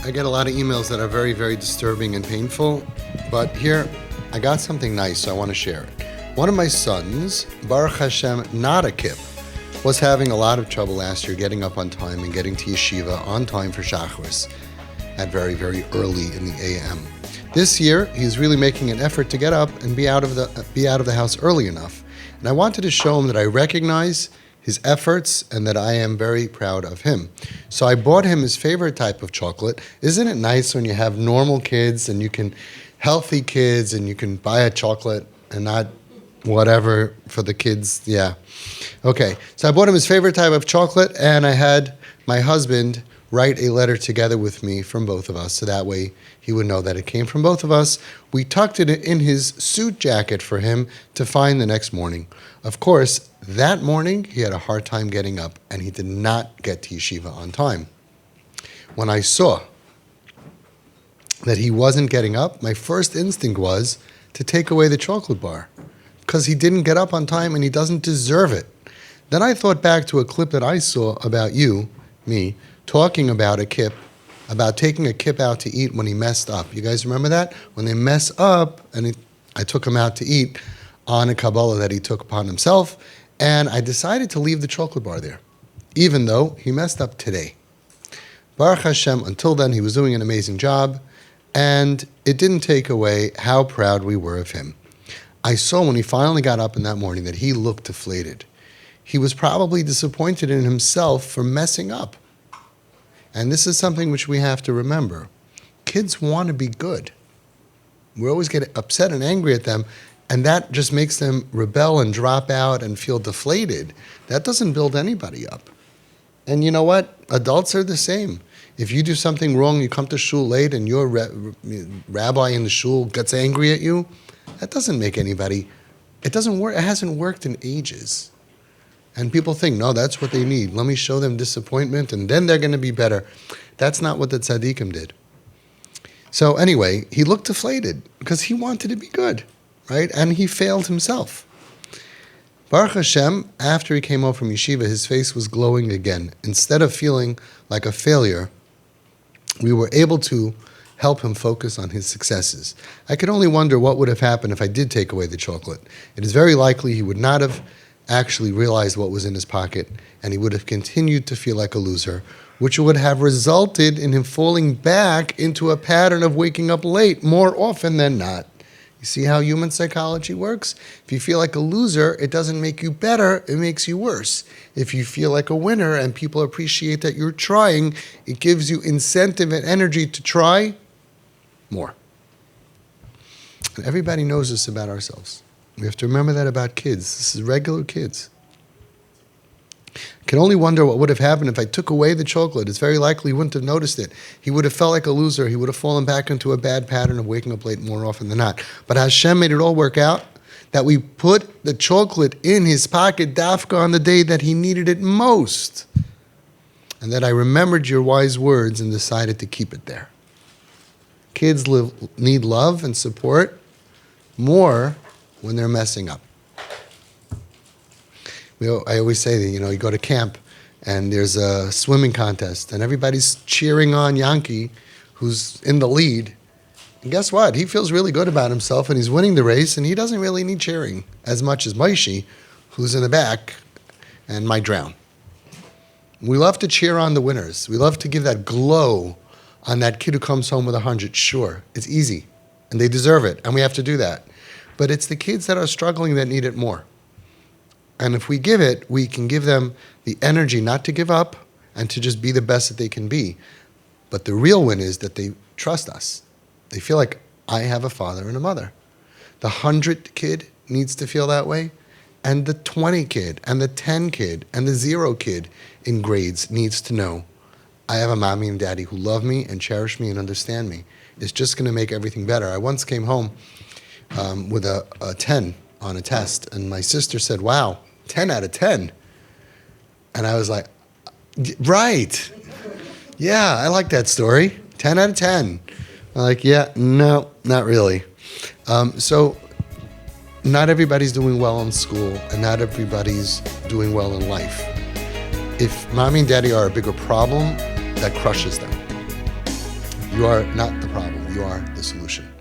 I get a lot of emails that are very, very disturbing and painful, but here I got something nice, so I want to share it. One of my sons, Baruch Hashem, not a kip, was having a lot of trouble last year getting up on time and getting to yeshiva on time for Shabbos at very, very early in the a.m. This year, he's really making an effort to get up and be out of the house early enough. And I wanted to show him that I recognize his efforts and that I am very proud of him. So I bought him his favorite type of chocolate. Isn't it nice when you have normal kids and healthy kids and you can buy a chocolate and not whatever for the kids? Yeah. Okay. So I bought him his favorite type of chocolate, and I had my husband write a letter together with me from both of us, so that way he would know that it came from both of us. We tucked it in his suit jacket for him to find the next morning. Of course, that morning he had a hard time getting up, and he did not get to yeshiva on time. When I saw that he wasn't getting up, my first instinct was to take away the chocolate bar, because he didn't get up on time and he doesn't deserve it. Then I thought back to a clip that I saw about me, talking about taking a kip out to eat when he messed up. You guys remember that? When they mess up, and I took him out to eat on a Kabbalah that he took upon himself, and I decided to leave the chocolate bar there, even though he messed up today. Baruch Hashem, until then, he was doing an amazing job, and it didn't take away how proud we were of him. I saw when he finally got up in that morning that he looked deflated. He was probably disappointed in himself for messing up. And this is something which we have to remember. Kids want to be good. We always get upset and angry at them, and that just makes them rebel and drop out and feel deflated. That doesn't build anybody up. And you know what? Adults are the same. If you do something wrong, you come to shul late, and your rabbi in the shul gets angry at you, that doesn't make anybody, it doesn't work. It hasn't worked in ages. And people think, no, that's what they need. Let me show them disappointment, and then they're going to be better. That's not what the tzaddikim did. So anyway, he looked deflated because he wanted to be good, right? And he failed himself. Baruch Hashem, after he came home from yeshiva, his face was glowing again. Instead of feeling like a failure, we were able to help him focus on his successes. I could only wonder what would have happened if I did take away the chocolate. It is very likely he would not have actually realized what was in his pocket, and he would have continued to feel like a loser, which would have resulted in him falling back into a pattern of waking up late more often than not. You see how human psychology works? If you feel like a loser, it doesn't make you better, it makes you worse. If you feel like a winner and people appreciate that you're trying, it gives you incentive and energy to try more. And everybody knows this about ourselves. We have to remember that about kids. This is regular kids. I can only wonder what would have happened if I took away the chocolate. It's very likely he wouldn't have noticed it. He would have felt like a loser. He would have fallen back into a bad pattern of waking up late more often than not. But Hashem made it all work out, that we put the chocolate in his pocket, dafka, on the day that he needed it most. And that I remembered your wise words and decided to keep it there. Kids need love and support more when they're messing up. I always say that, you go to camp and there's a swimming contest and everybody's cheering on Yankee, who's in the lead. And guess what? He feels really good about himself and he's winning the race, and he doesn't really need cheering as much as Maishi, who's in the back and might drown. We love to cheer on the winners. We love to give that glow on that kid who comes home with 100. Sure, it's easy and they deserve it, and we have to do that. But it's the kids that are struggling that need it more. And if we give it, we can give them the energy not to give up and to just be the best that they can be. But the real win is that they trust us. They feel like, I have a father and a mother. The 100 kid needs to feel that way, and the 20 kid, and the 10 kid, and the 0 kid in grades needs to know, I have a mommy and daddy who love me and cherish me and understand me. It's just going to make everything better. I once came home with a 10 on a test, and my sister said, wow, 10 out of 10. And I was like, right. Yeah, I like that story. 10 out of 10. I'm like, yeah, no, not really. So not everybody's doing well in school, and not everybody's doing well in life. If mommy and daddy are a bigger problem, that crushes them. You are not the problem. You are the solution.